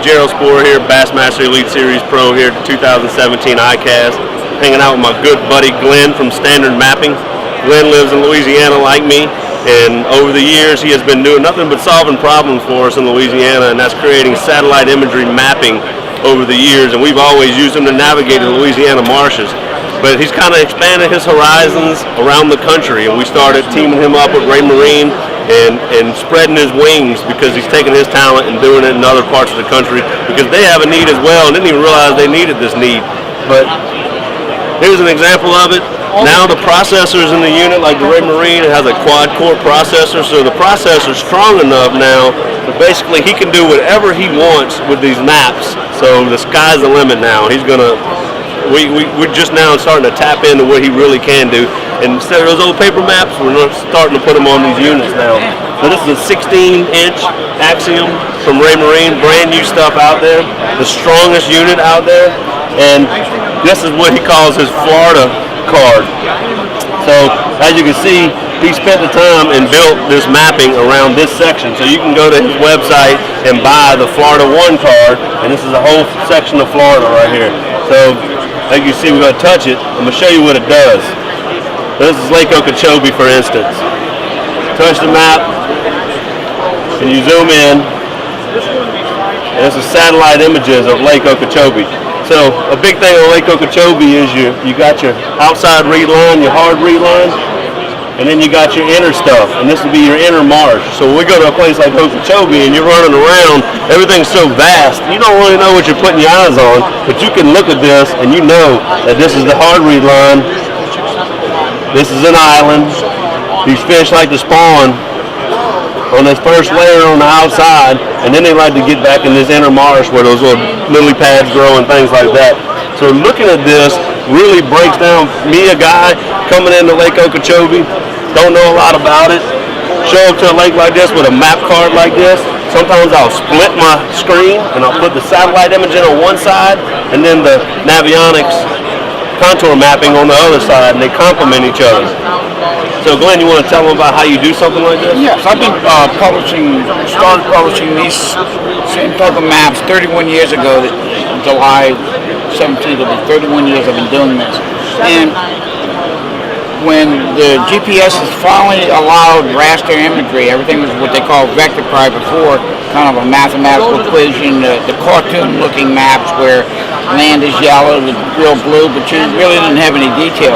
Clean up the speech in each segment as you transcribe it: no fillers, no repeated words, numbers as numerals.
Gerald Spohrer here, Bassmaster Elite Series Pro here at the 2017 ICast. Hanging out with my good buddy Glenn from Standard Mapping. Glenn lives in Louisiana like me, and over the years he has been doing nothing but solving problems for us in Louisiana, and that's creating satellite imagery mapping over the years, and we've always used him to navigate the Louisiana marshes. But he's kind of expanded his horizons around the country, and we started teaming him up with Raymarine and spreading his wings, because he's taking his talent and doing it in other parts of the country, because they have a need as well and didn't even realize they needed this need. But here's an example of it. Now the processors in the unit, like the Raymarine, it has a quad-core processor, so the processor's strong enough now that basically he can do whatever he wants with these maps. So the sky's the limit now. He's gonna, we're just now starting to tap into what he really can do. And instead of those old paper maps, we're starting to put them on these units now. So this is a 16-inch Axiom from Raymarine, brand new stuff out there, the strongest unit out there, and this is what he calls his Florida card. So as you can see, he spent the time and built this mapping around this section. So you can go to his website and buy the Florida 1 card, and this is a whole section of Florida right here. So as you see, we're going to touch it. I'm going to show you what it does. This is Lake Okeechobee, for instance. Touch the map, and you zoom in, and this is satellite images of Lake Okeechobee. So a big thing on Lake Okeechobee is you got your outside reed line, your hard reed line, and then you got your inner stuff, and this would be your inner marsh. So when we go to a place like Okeechobee and you're running around, everything's so vast, you don't really know what you're putting your eyes on, but you can look at this and you know that this is the hard reed line, this is an island, these fish like to spawn on this first layer on the outside, and then they like to get back in this inner marsh where those little lily pads grow and things like that. So looking at this really breaks down me, a guy coming into Lake Okeechobee, don't know a lot about it, show up to a lake like this with a map card like this. Sometimes I'll split my screen and I'll put the satellite imaging on one side and then the Navionics contour mapping on the other side, and they complement each other. So Glenn, you want to tell them about how you do something like this? Yes, I've been started publishing these same type of maps 31 years ago. July 17th will be 31 years I've been doing this. And when the GPS is finally allowed raster imagery, everything was what they call vector prior before, kind of a mathematical equation, the cartoon-looking maps where land is yellow with real blue, but you really didn't have any detail.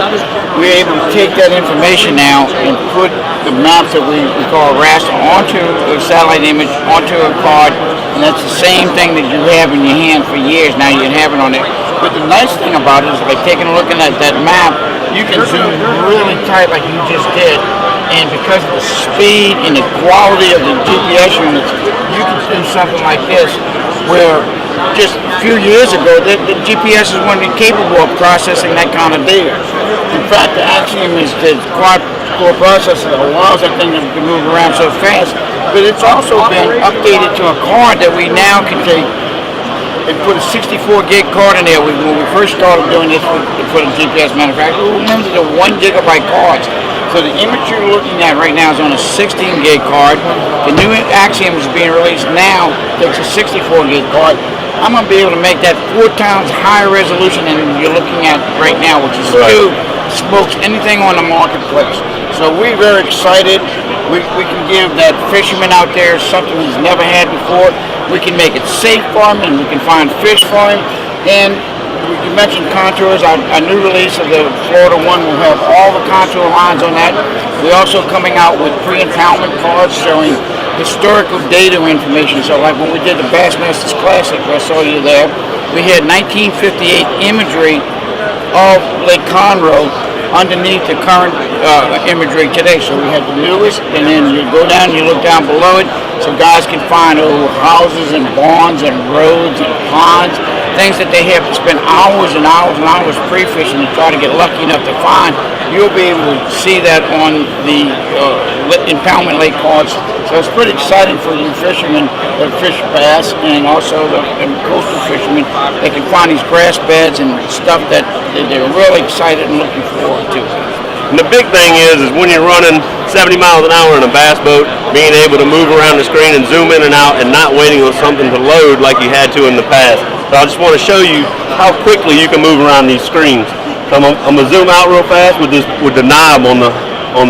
We're able to take that information now and put the maps that we call a raster onto a satellite image, onto a card, and that's the same thing that you have in your hand for years. Now you can have it on there. But the nice thing about it is, like taking a look at that map, you can zoom really tight like you just did, and because of the speed and the quality of the GPS units, you can do something like this, where just a few years ago, the GPS weren't capable of processing that kind of data. In fact, the Axiom is the quad-core processor that allows that thing to move around so fast, but it's also been updated to a card that we now can take and put a 64 gig card in there. When we first started doing this for the GPS manufacturer, we limited to 1 gigabyte cards. So the image you're looking at right now is on a 16 gig card. The new Axiom is being released now, takes a 64 gig card. I'm going to be able to make that 4 times higher resolution than you're looking at right now, which is two smokes anything on the marketplace. So we're very excited. We can give that fisherman out there something he's never had before. We can make it safe for him, and we can find fish for him. And you mentioned contours. Our new release of the Florida 1 will have all the contour lines on that. We're also coming out with pre-impoundment cards showing historical data information. So like when we did the Bassmasters Classic, I saw you there, we had 1958 imagery of Lake Conroe underneath the current imagery today. So we had the newest, and then you go down and you look down below it, so guys can find houses and barns and roads and ponds, things that they have to spend hours and hours and hours pre-fishing to try to get lucky enough to find. You'll be able to see that on the impoundment lake cards. So it's pretty exciting for you fishermen that fish bass, and also the coastal fishermen. They can find these grass beds and stuff that they're really excited and looking forward to. And the big thing is when you're running 70 miles an hour in a bass boat, being able to move around the screen and zoom in and out and not waiting on something to load like you had to in the past. So I just want to show you how quickly you can move around these screens. So I'm gonna zoom out real fast with the knob on the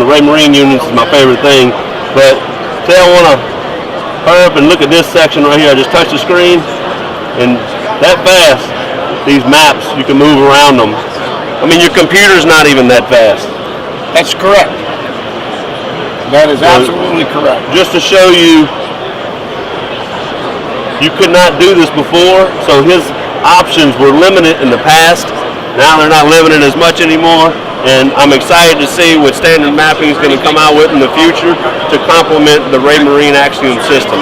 Raymarine units. Is my favorite thing. But say I want to hurry up and look at this section right here. I just touch the screen, and that fast, these maps, you can move around them. I mean, your computer's not even that fast. That's correct. That is absolutely correct. Just to show you, you could not do this before, so his options were limited in the past. Now they're not limited as much anymore, and I'm excited to see what standard mapping is going to come out with in the future to complement the Raymarine Axiom system.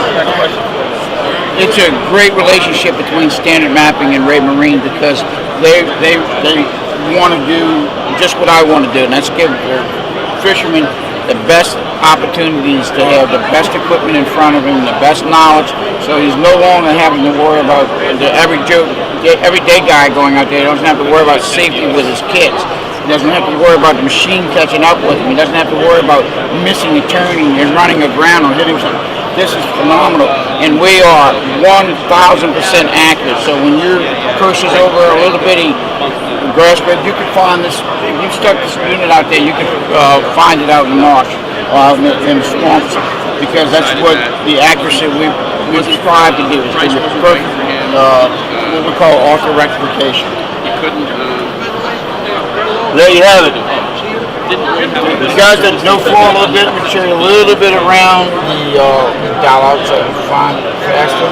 It's a great relationship between standard mapping and Raymarine because they want to do just what I want to do, and that's give fishermen the best opportunities to have the best equipment in front of him, the best knowledge, so he's no longer having to worry about the everyday guy going out there. He doesn't have to worry about safety with his kids. He doesn't have to worry about the machine catching up with him. He doesn't have to worry about missing a turning and running aground or hitting something. This is phenomenal, and we are 1,000% accurate. So when your cursor's over a little bitty grass bed, you can find this. If you stuck this unit out there, you can find it out in the marsh or out in the swamps, because that's what the accuracy we strive to do. Is to the perfect, what we call auto rectification. There you have it. You guys that know floor a little bit, we show you a little bit around the dial out so you can find it faster.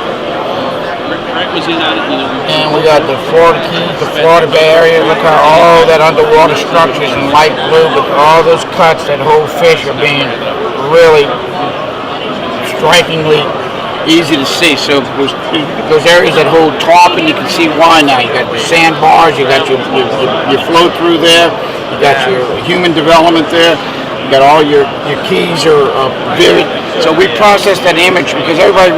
And we got the Florida Keys, the Florida Bay area. Look how all that underwater structures in light blue, but all those cuts that hold fish are being really strikingly easy to see. So those areas that hold tarpon, you can see why now. You got the sandbars, you got your flow through there, you got your human development there, you got all your keys are vivid. So we process that image because everybody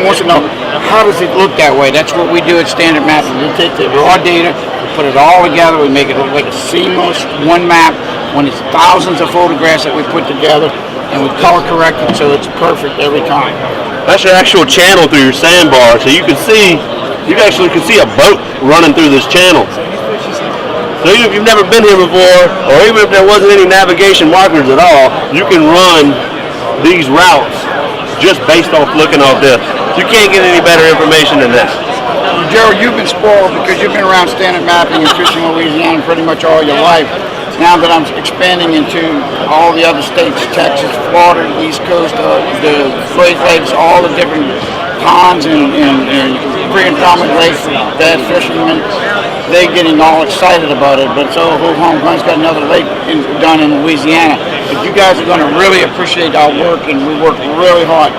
wants to know, how does it look that way? That's what we do at Standard Mapping. We take the raw data, we put it all together, we make it look like a seamless one map when it's thousands of photographs that we put together, and we color correct it so it's perfect every time. That's your actual channel through your sandbar, so you actually can see a boat running through this channel. So even if you've never been here before, or even if there wasn't any navigation markers at all, you can run these routes just based off looking off this. You can't get any better information than that. Gerald, you've been spoiled because you've been around standard mapping and fishing in Louisiana pretty much all your life. Now that I'm expanding into all the other states, Texas, Florida, East Coast, the Great Lakes, all the different ponds and free and prominent lakes, bass fishermen, they're getting all excited about it, but so whole home run's got another lake done in Louisiana. But you guys are going to really appreciate our work, and we work really hard.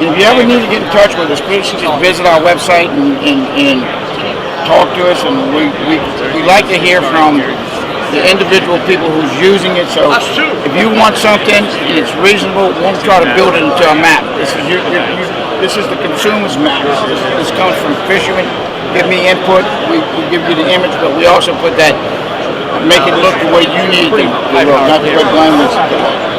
And if you ever need to get in touch with us, please just visit our website and talk to us, and we like to hear from the individual people who's using it. So if you want something and it's reasonable, we'll try to build it into a map. This is the consumer's map. This comes from fishermen. Give me input. We give you the image, but we also put that, make it look the way you need it to look, not the way Glenn wants it to look.